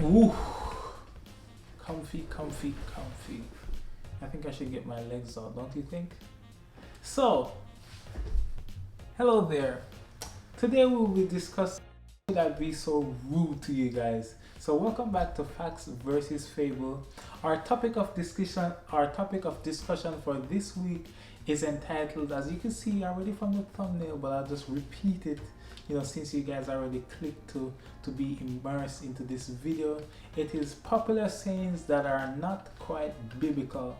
Ooh, comfy, comfy, comfy. I think I should get my legs out, don't you think? So, hello there. Today we will be discussing should I be so rude to you guys. So welcome back to Facts versus Fable. Our topic of discussion for this week is entitled, as you can see already from the thumbnail, but I'll just repeat it, since you guys already clicked to be immersed into this video. It is popular sayings that are not quite biblical.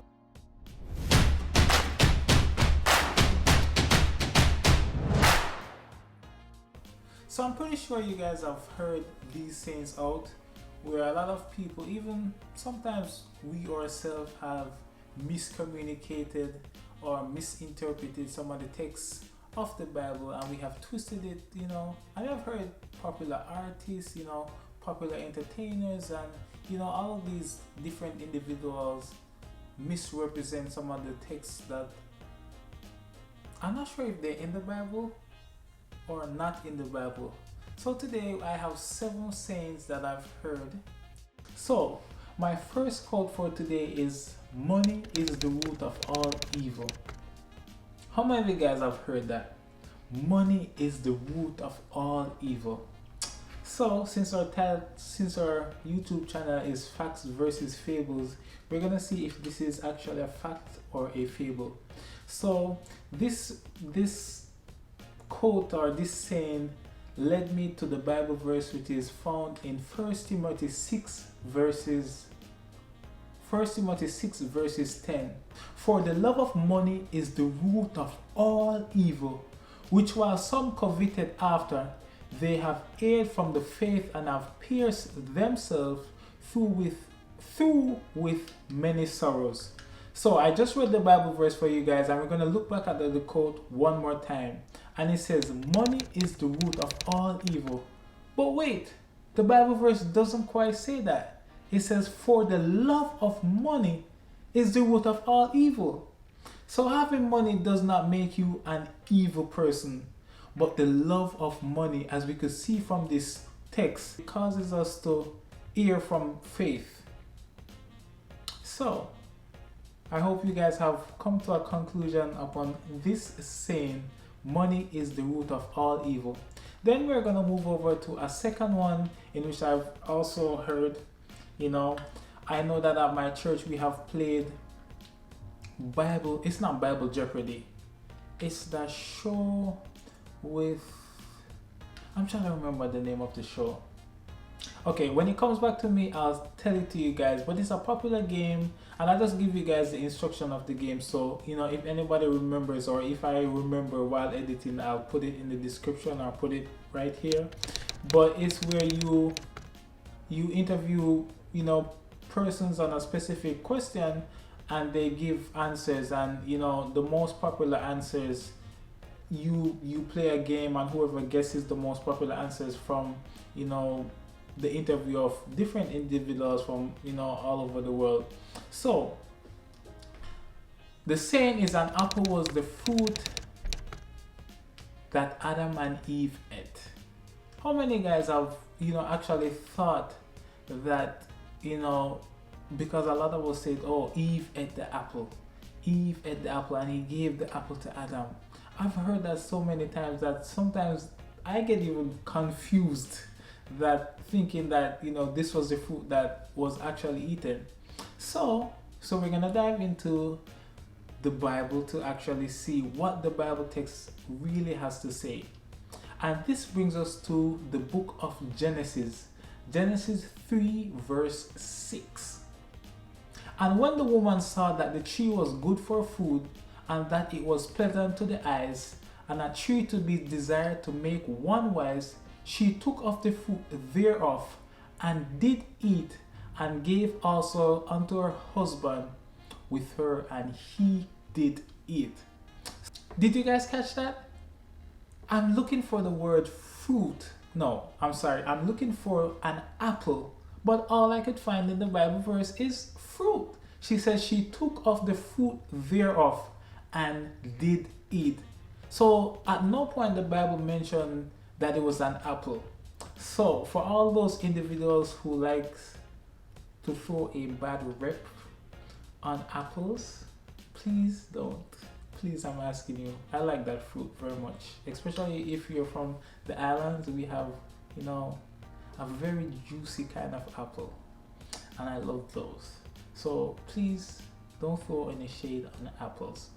So I'm pretty sure you guys have heard these sayings out, where a lot of people, even sometimes we ourselves, have miscommunicated or misinterpreted some of the texts of the Bible, and we have twisted it, and I've heard popular artists, popular entertainers, and all of these different individuals misrepresent some of the texts that I'm not sure if they're in the Bible or not in the Bible. So today I have 7 sayings that I've heard. So my first quote for today is, money is the root of all evil. How many of you guys have heard that? Money is the root of all evil. So since our YouTube channel is Facts versus Fables, we're gonna see if this is actually a fact or a fable. So this quote or this saying led me to the Bible verse, which is found in 1 Timothy 6 verses 10. For the love of money is the root of all evil, which while some coveted after, they have erred from the faith and have pierced themselves through with many sorrows. So I just read the Bible verse for you guys, and we're going to look back at the quote one more time. And it says, money is the root of all evil. But wait, the Bible verse doesn't quite say that. It says, for the love of money is the root of all evil. So having money does not make you an evil person. But the love of money, as we could see from this text, causes us to err from faith. So I hope you guys have come to a conclusion upon this saying, money is the root of all evil. Then we're going to move over to a second one, in which I've also heard, I know that at my church we have played Bible, it's not Bible Jeopardy, it's the show with, I'm trying to remember the name of the show. Okay, when it comes back to me, I'll tell it to you guys, but it's a popular game, and I'll just give you guys the instruction of the game. So, if anybody remembers, or if I remember while editing, I'll put it in the description, I'll put it right here. But it's where you interview, persons on a specific question, and they give answers, and, the most popular answers, you play a game, and whoever guesses the most popular answers from, the interview of different individuals from all over the world. So the saying is, an apple was the fruit that Adam and Eve ate. How many guys have actually thought that because a lot of us said, oh, Eve ate the apple, and he gave the apple to Adam. I've heard that so many times that sometimes I get even confused, that thinking that this was the fruit that was actually eaten. So we're gonna dive into the Bible to actually see what the Bible text really has to say. And this brings us to the book of Genesis 3 verse 6. And when the woman saw that the tree was good for food, and that it was pleasant to the eyes, and a tree to be desired to make one wise, she took of the fruit thereof, and did eat, and gave also unto her husband with her, and he did eat. Did you guys catch that? I'm looking for the word fruit. No, I'm sorry, I'm looking for an apple, but all I could find in the Bible verse is fruit. She says she took of the fruit thereof and did eat. So at no point the Bible mentioned that it was an apple. So for all those individuals who likes to throw a bad rep on apples, please don't. Please, I'm asking you. I like that fruit very much, especially if you're from the islands. We have, you know, a very juicy kind of apple, and I love those. So please don't throw any shade on apples.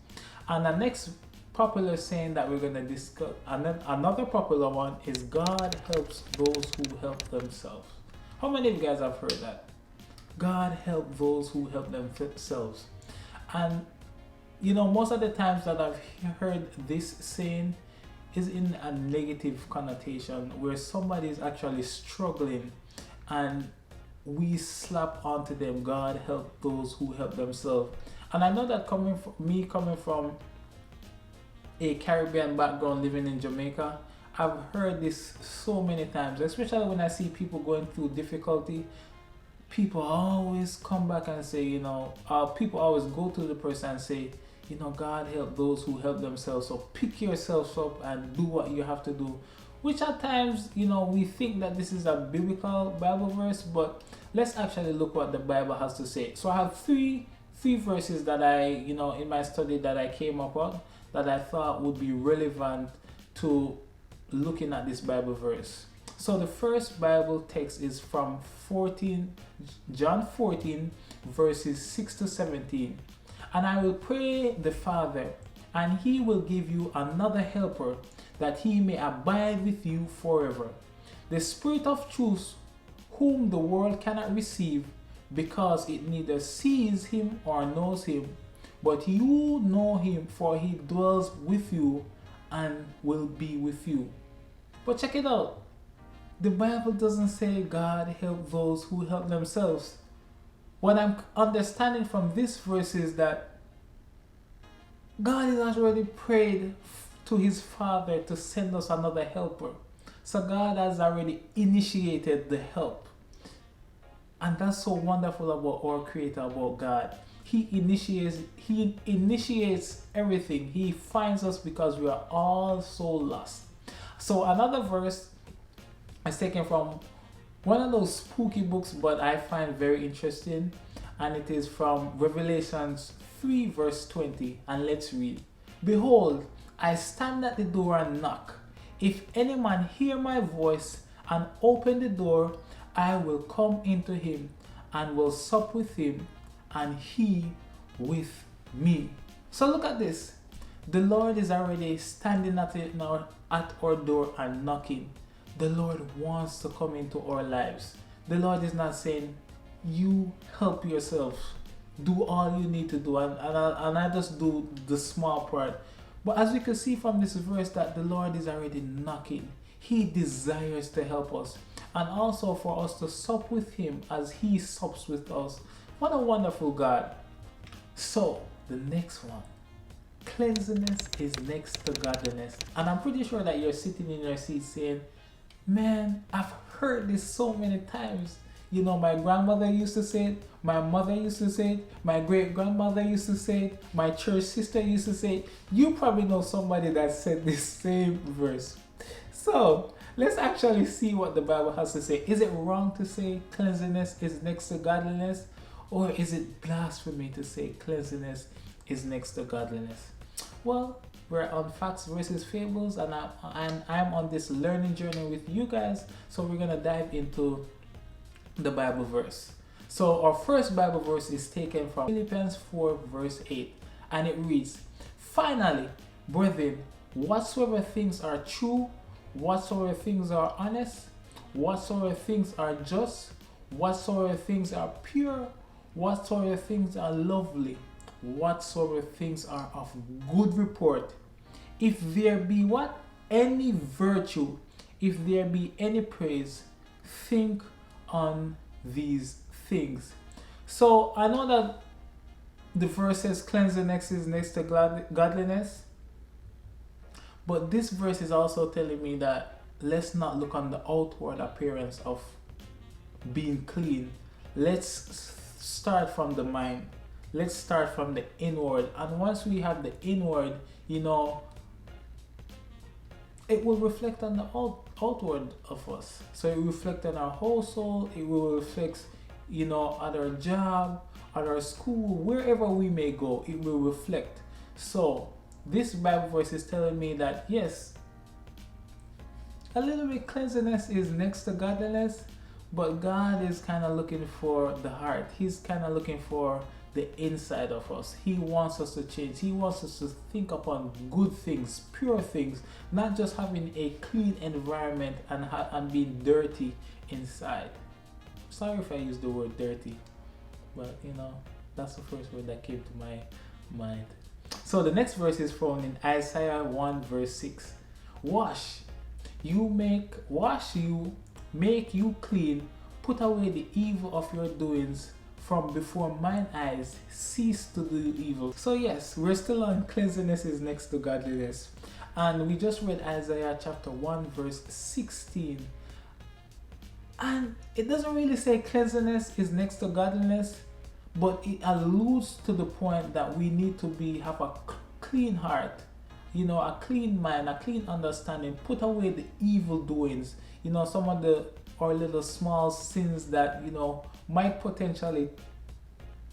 And the next popular saying that we're going to discuss, another popular one, is God helps those who help themselves. How many of you guys have heard that? God help those who help themselves. And you know, most of the times that I've heard this saying is in a negative connotation, where somebody is actually struggling and we slap onto them, God help those who help themselves. And I know that coming from a Caribbean background, living in Jamaica, I've heard this so many times, especially when I see people going through difficulty. People always come back and say, you know, people always go to the person and say, you know, God help those who help themselves. So pick yourself up and do what you have to do. Which at times, you know, we think that this is a biblical Bible verse, but let's actually look what the Bible has to say. So I have three verses that I, you know, in my study that I came up on, that I thought would be relevant to looking at this Bible verse. So the first Bible text is from John 14 verses 6 to 17. And I will pray the Father, and he will give you another helper, that he may abide with you forever. The Spirit of truth, whom the world cannot receive, because it neither sees him or knows him. But you know him, for he dwells with you and will be with you. But check it out. The Bible doesn't say God help those who help themselves. What I'm understanding from this verse is that God has already prayed to his Father to send us another helper. So God has already initiated the help. And that's so wonderful about our Creator, about God. He initiates everything. He finds us because we are all so lost. So another verse is taken from one of those spooky books, but I find very interesting, and it is from Revelations 3 verse 20, and let's read. Behold, I stand at the door and knock. If any man hear my voice and open the door, I will come into him and will sup with him, and he with me. So look at this. The Lord is already standing at our door and knocking. The Lord wants to come into our lives. The Lord is not saying, you help yourself, do all you need to do, and I just do the small part. But as we can see from this verse, that the Lord is already knocking. He desires to help us, and also for us to sup with him as he sups with us. What a wonderful God. So the next one, cleanliness is next to godliness. And I'm pretty sure that you're sitting in your seat saying, man, I've heard this so many times. You know, my grandmother used to say it, my mother used to say it, my great grandmother used to say it, my church sister used to say it. You probably know somebody that said this same verse. So let's actually see what the Bible has to say. Is it wrong to say cleanliness is next to godliness? Or is it blasphemy to say cleanliness is next to godliness? Well, we're on Facts versus Fables, and I'm on this learning journey with you guys. So we're gonna dive into the Bible verse. So our first Bible verse is taken from Philippians 4 verse 8, and it reads, finally, brethren, whatsoever things are true, whatsoever things are honest, whatsoever things are just, whatsoever things are pure, whatsoever things are lovely, whatsoever things are of good report, if there be what? Any virtue, if there be any praise, think on these things. So I know that the verse says cleanliness is next to godliness, but this verse is also telling me that let's not look on the outward appearance of being clean. Let's start from the mind. Let's start from the inward. And once we have the inward, you know, it will reflect on the outward of us. So it reflects on our household, it will reflect, at our job, at our school, wherever we may go, it will reflect. So this Bible verse is telling me that yes, a little bit cleanliness is next to godliness, but God is kind of looking for the heart. He's kind of looking for the inside of us. He wants us to change. He wants us to think upon good things, pure things, not just having a clean environment and being dirty inside. Sorry if I use the word dirty, but that's the first word that came to my mind. So the next verse is found in Isaiah 1 verse 6. Wash you, make you clean, put away the evil of your doings from before mine eyes, cease to do evil. So yes, we're still on cleanliness is next to godliness. And we just read Isaiah chapter 1 verse 16. And it doesn't really say cleanliness is next to godliness, but it alludes to the point that we need to have a clean heart, a clean mind, a clean understanding, put away the evil doings, some of our little small sins that, might potentially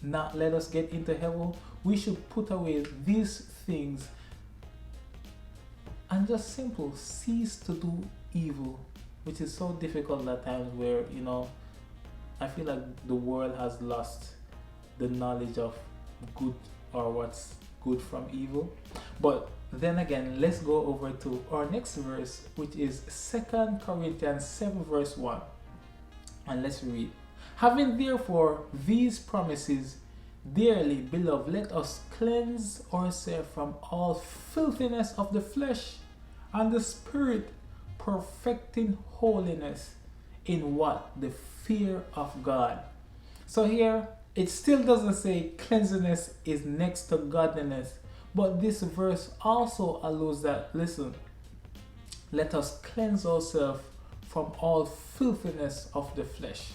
not let us get into heaven. We should put away these things and just cease to do evil, which is so difficult at times where, I feel like the world has lost the knowledge of good or what's good from evil. But then again, let's go over to our next verse, which is 2 Corinthians 7 verse 1. And let's read. Having therefore these promises, dearly beloved, let us cleanse ourselves from all filthiness of the flesh and the spirit, perfecting holiness in what? The fear of God. So here, it still doesn't say cleanliness is next to godliness, but this verse also alludes that, listen, let us cleanse ourselves from all filthiness of the flesh.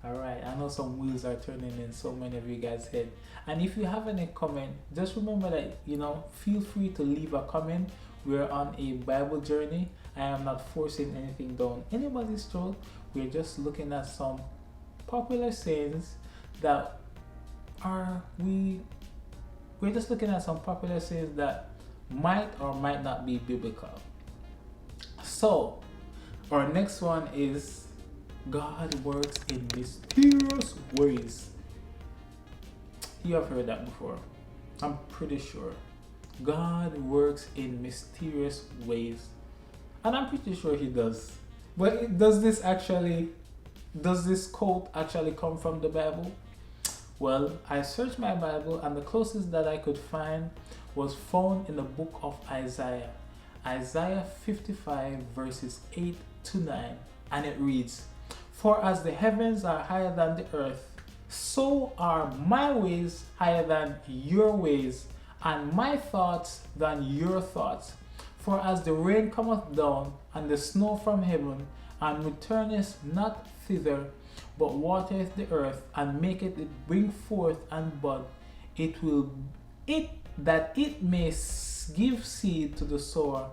Alright, I know some wheels are turning in so many of you guys' head. And if you have any comment, just remember that, feel free to leave a comment. We're on a Bible journey. I am not forcing anything down anybody's throat. We're just looking at some popular sayings that we're just looking at some popular sayings that might or might not be biblical. So, our next one is God works in mysterious ways. You have heard that before, I'm pretty sure. God works in mysterious ways, and I'm pretty sure he does. But does this quote actually come from the Bible? Well, I searched my Bible and the closest that I could find was found in the book of Isaiah. Isaiah 55 verses 8 to 9, and it reads, For as the heavens are higher than the earth, so are my ways higher than your ways, and my thoughts than your thoughts. For as the rain cometh down, and the snow from heaven, and returneth not thither, but watereth the earth, and maketh it bring forth and bud, that it may give seed to the sower,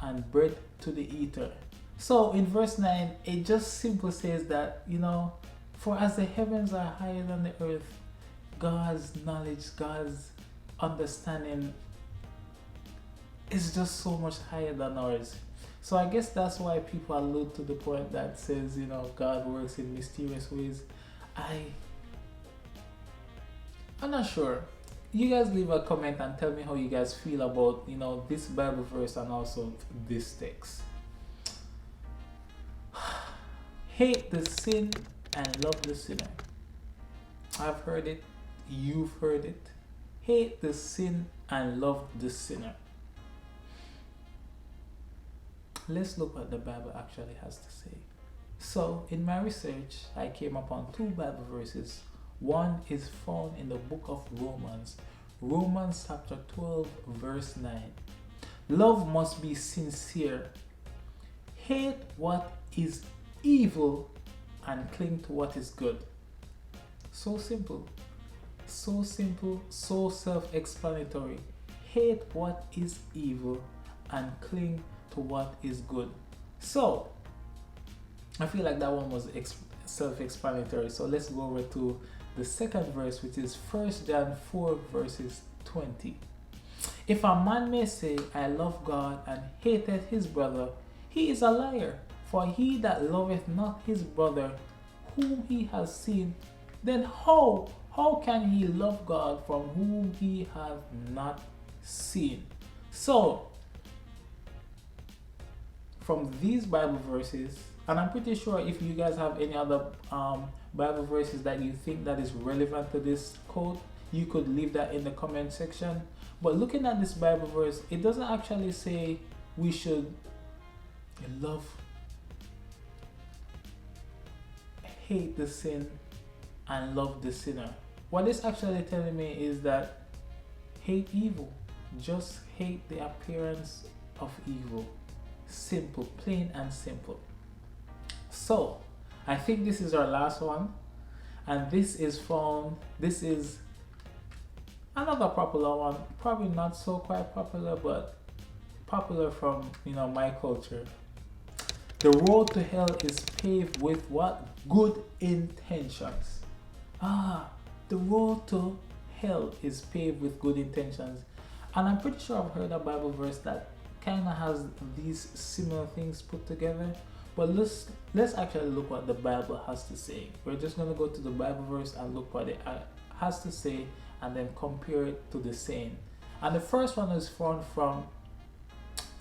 and bread to the eater. So in verse 9, it just simply says that, for as the heavens are higher than the earth, God's knowledge, God's understanding is just so much higher than ours. So I guess that's why people allude to the point that says, God works in mysterious ways. I'm not sure. You guys leave a comment and tell me how you guys feel about, this Bible verse and also this text. Hate the sin and love the sinner. I've heard it. You've heard it. Hate the sin and love the sinner. Let's look what the Bible actually has to say. So, in my research, I came upon two Bible verses. One is found in the book of Romans, Romans chapter 12, verse 9. Love must be sincere. Hate what is evil and cling to what is good. So simple, so self-explanatory. Hate what is evil and cling to what is good. So I feel like that one was self-explanatory. So let's go over to the second verse, which is 1 John 4 verses 20. If a man may say, I love God, and hateth his brother, he is a liar. For he that loveth not his brother whom he has seen, then how can he love God from whom he hath not seen? So from these Bible verses, and I'm pretty sure if you guys have any other Bible verses that you think that is relevant to this quote, you could leave that in the comment section. But looking at this Bible verse, it doesn't actually say we should hate the sin and love the sinner. What it's actually telling me is that hate evil. Just hate the appearance of evil. Simple, plain and simple. So I think this is our last one, and this is another popular one, probably not so quite popular, but popular from my culture. The road to hell is paved with what? Good intentions. The road to hell is paved with good intentions. And I'm pretty sure I've heard a Bible verse that kind of has these similar things put together. But let's actually look what the Bible has to say. We're just going to go to the Bible verse and look what it has to say, and then compare it to the saying. And the first one is found from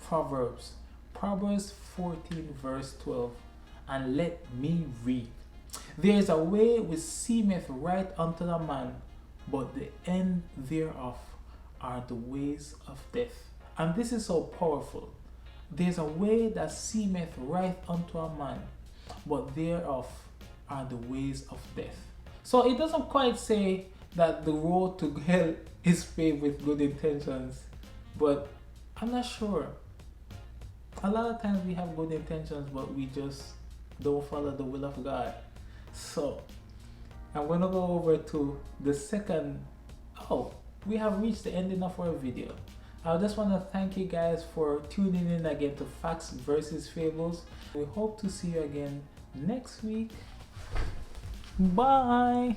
Proverbs 14 verse 12. And let me read. There is a way which seemeth right unto a man, but the end thereof are the ways of death. And this is so powerful. There's a way that seemeth right unto a man, but thereof are the ways of death. So it doesn't quite say that the road to hell is paved with good intentions, but I'm not sure. A lot of times we have good intentions, but we just don't follow the will of God. So I'm going to go over to the second. We have reached the ending of our video. I just want to thank you guys for tuning in again to Facts versus Fables. We hope to see you again next week. Bye.